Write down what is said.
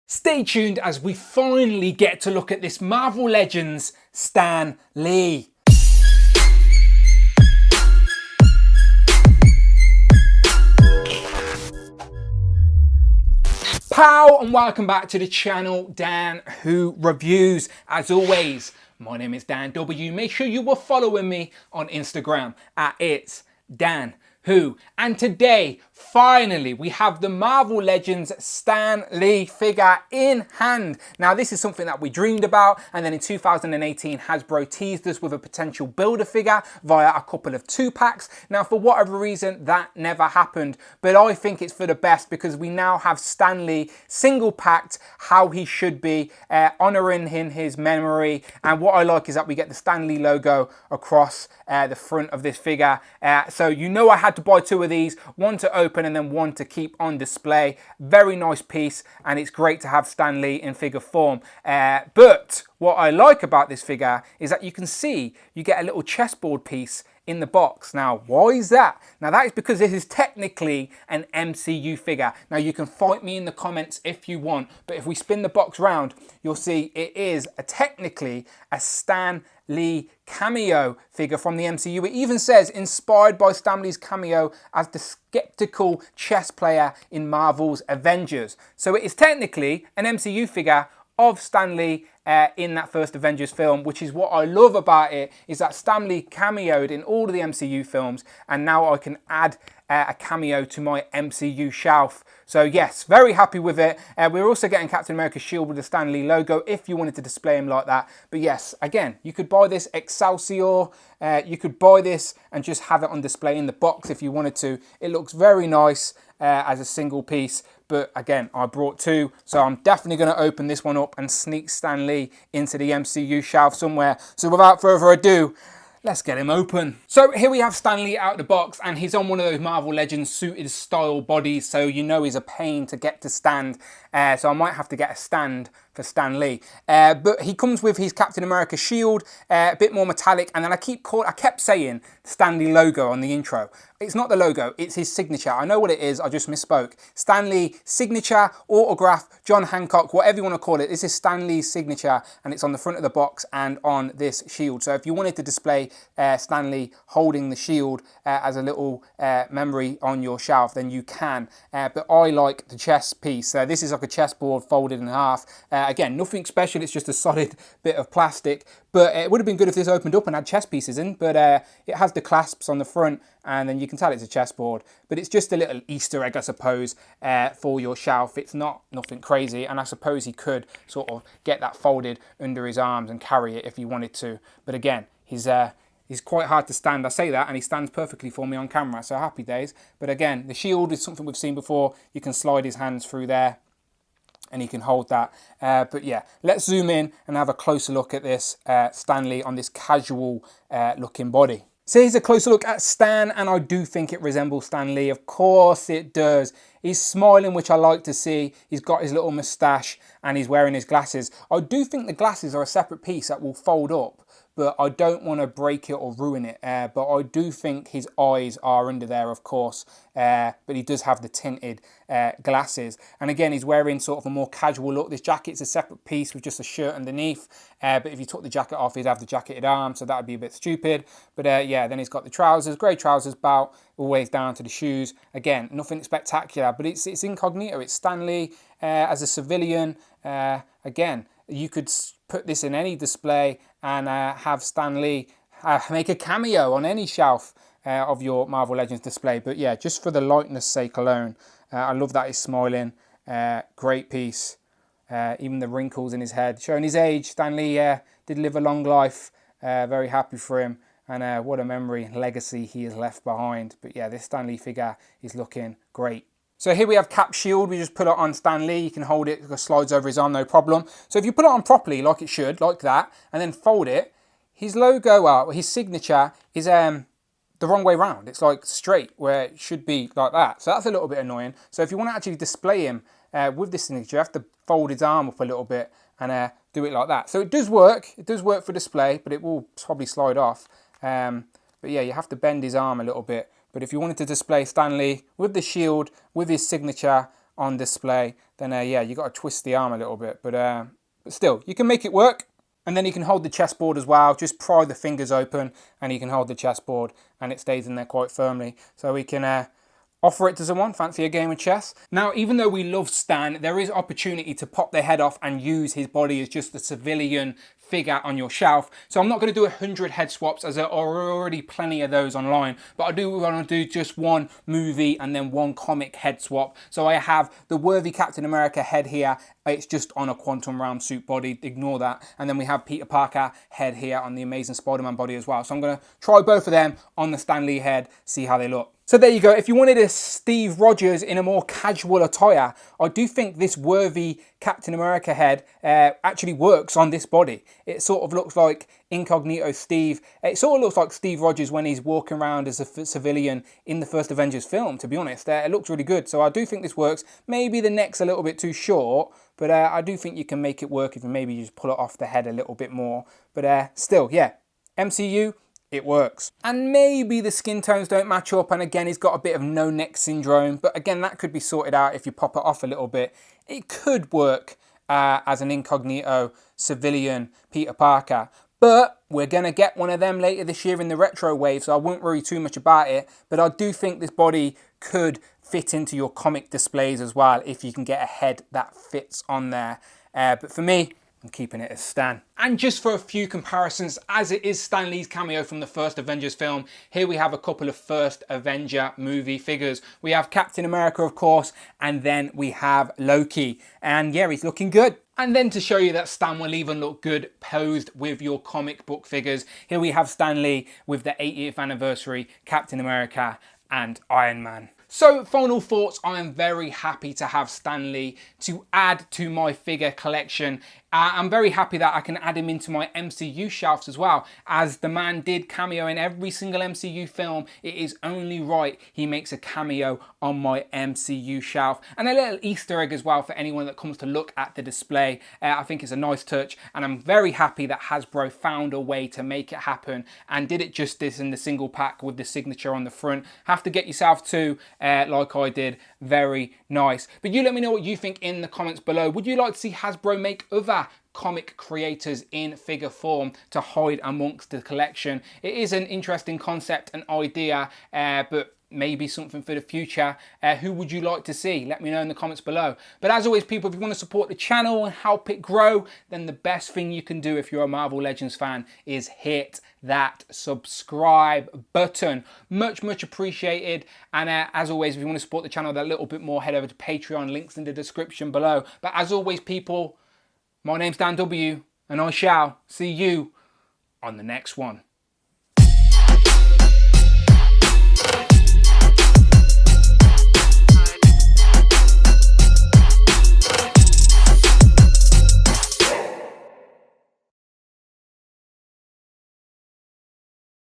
Stay tuned as we finally get to look at this Marvel Legends Stan Lee. Pow and welcome back to the channel, Dan Who Reviews. As always, my name is Dan W. Make sure you are following me on Instagram at It's Dan Who. And today, finally, we have the Marvel Legends Stan Lee figure in hand. Now, this is something that we dreamed about, and then in 2018, Hasbro teased us with a potential builder figure via a couple of 2-packs. Now, for whatever reason, that never happened, but I think it's for the best because we now have Stan Lee single-packed how he should be, honouring in his memory. And what I like is that we get the Stan Lee logo across the front of this figure. So you know I had to buy 2 of these, one to open and then one to keep on display. Very nice piece, and it's great to have Stan Lee in figure form. But what I like about this figure is that you can see you get a little chessboard piece in the box. Now, why is that? Now, that is because this is technically an MCU figure. Now, you can fight me in the comments if you want, but if we spin the box round, you'll see it is technically a Stan Lee cameo figure from the MCU. It even says inspired by Stan Lee's cameo as the skeptical chess player in Marvel's Avengers. So it is technically an MCU figure of Stan Lee in that first Avengers film, which is what I love about it, is that Stan Lee cameoed in all of the MCU films, and now I can add a cameo to my MCU shelf. So yes, very happy with it. We're also getting Captain America's shield with the Stan Lee logo if you wanted to display him like that. But yes, again, you could buy this Excelsior, you could buy this and just have it on display in the box if you wanted to. It looks very nice as a single piece. But again, I brought 2, so I'm definitely going to open this one up and sneak Stan Lee into the MCU shelf somewhere. So without further ado, let's get him open. So here we have Stan Lee out of the box, and he's on one of those Marvel Legends suited style bodies, so you know he's a pain to get to stand. So I might have to get a stand for Stan Lee. But he comes with his Captain America shield, a bit more metallic, and then I kept saying Stan Lee logo on the intro. It's not the logo, it's his signature. I know what it is, I just misspoke. Stan Lee signature, autograph, John Hancock, whatever you want to call it. This is Stan Lee's signature, and it's on the front of the box and on this shield. So if you wanted to display Stan Lee holding the shield as a little memory on your shelf, then you can. But I like the chess piece. This is like a chessboard folded in half. Again, nothing special, it's just a solid bit of plastic. But it would have been good if this opened up and had chess pieces in, but it has the clasps on the front, and then you can tell it's a chessboard. But it's just a little Easter egg, I suppose, for your shelf. It's nothing crazy, and I suppose he could sort of get that folded under his arms and carry it if he wanted to. But again, he's quite hard to stand. I say that, and he stands perfectly for me on camera, so happy days. But again, the shield is something we've seen before. You can slide his hands through there, and he can hold that. But yeah, let's zoom in and have a closer look at this Stan Lee on this casual looking body. So here's a closer look at Stan, and I do think it resembles Stan Lee. Of course it does. He's smiling, which I like to see. He's got his little moustache and he's wearing his glasses. I do think the glasses are a separate piece that will fold up, but I don't want to break it or ruin it. But I do think his eyes are under there, of course. But he does have the tinted glasses. And again, he's wearing sort of a more casual look. This jacket's a separate piece with just a shirt underneath. But if you took the jacket off, he'd have the jacketed arm, so that would be a bit stupid. But yeah, then he's got the trousers, grey trousers, belt, always down to the shoes. Again, nothing spectacular, but it's incognito. It's Stan Lee as a civilian. Again, you could put this in any display and have Stan Lee make a cameo on any shelf of your Marvel Legends display. But yeah, just for the lightness sake alone, I love that he's smiling. Great piece. Even the wrinkles in his head, showing his age. Stan Lee did live a long life. Very happy for him. And what a memory and legacy he has left behind. But yeah, this Stan Lee figure is looking great. So here we have Cap Shield. We just put it on Stan Lee. You can hold it, it slides over his arm, no problem. So if you put it on properly, like it should, like that, and then fold it, his logo, his signature is the wrong way round. It's like straight, where it should be like that. So that's a little bit annoying. So if you want to actually display him with this signature, you have to fold his arm up a little bit and do it like that. So it does work. It does work for display, but it will probably slide off. But yeah, you have to bend his arm a little bit. But if you wanted to display Stan Lee with the shield, with his signature on display, then yeah, you got to twist the arm a little bit. But still, you can make it work. And then you can hold the chessboard as well. Just pry the fingers open and you can hold the chessboard and it stays in there quite firmly. So we can offer it to someone, fancy a game of chess. Now, even though we love Stan, there is opportunity to pop their head off and use his body as just a civilian figure on your shelf. So I'm not going to do 100 head swaps, as there are already plenty of those online, but I do want to do just one movie and then one comic head swap. So I have the worthy Captain America head here. It's just on a Quantum Realm suit body, ignore that. And then we have Peter Parker head here on the Amazing Spider-Man body as well. So I'm going to try both of them on the Stan Lee head, see how they look. So there you go. If you wanted a Steve Rogers in a more casual attire, I do think this worthy Captain America head actually works on this body. It sort of looks like Incognito Steve. It sort of looks like Steve Rogers when he's walking around as a civilian in the first Avengers film, to be honest. It looks really good. So I do think this works. Maybe the neck's a little bit too short, but I do think you can make it work if you maybe just pull it off the head a little bit more. But still, yeah, MCU, it works. And maybe the skin tones don't match up, and again, he's got a bit of no neck syndrome, but again, that could be sorted out if you pop it off a little bit. It could work as an incognito civilian Peter Parker, but we're going to get one of them later this year in the retro wave, so I won't worry too much about it. But I do think this body could fit into your comic displays as well if you can get a head that fits on there. But for me, I'm keeping it as Stan. And just for a few comparisons, as it is Stan Lee's cameo from the first Avengers film, here we have a couple of first Avenger movie figures. We have Captain America, of course, and then we have Loki. And yeah, he's looking good. And then to show you that Stan will even look good posed with your comic book figures, here we have Stan Lee with the 80th anniversary Captain America and Iron Man. So, final thoughts, I am very happy to have Stan Lee to add to my figure collection. I'm very happy that I can add him into my MCU shelves as well, as the man did cameo in every single MCU film. It is only right he makes a cameo on my MCU shelf. And a little Easter egg as well for anyone that comes to look at the display. I think it's a nice touch, and I'm very happy that Hasbro found a way to make it happen and did it justice in the single pack with the signature on the front. Have to get yourself two, like I did. Very nice. But you let me know what you think in the comments below. Would you like to see Hasbro make other comic creators in figure form to hide amongst the collection? It is an interesting concept and idea, but maybe something for the future. Who would you like to see? Let me know in the comments below. But as always, people, if you want to support the channel and help it grow, then the best thing you can do if you're a Marvel Legends fan is hit that subscribe button. Much appreciated. And as always, if you want to support the channel that little bit more, head over to Patreon, links in the description below. But as always, people, my name's Dan W, and I shall see you on the next one.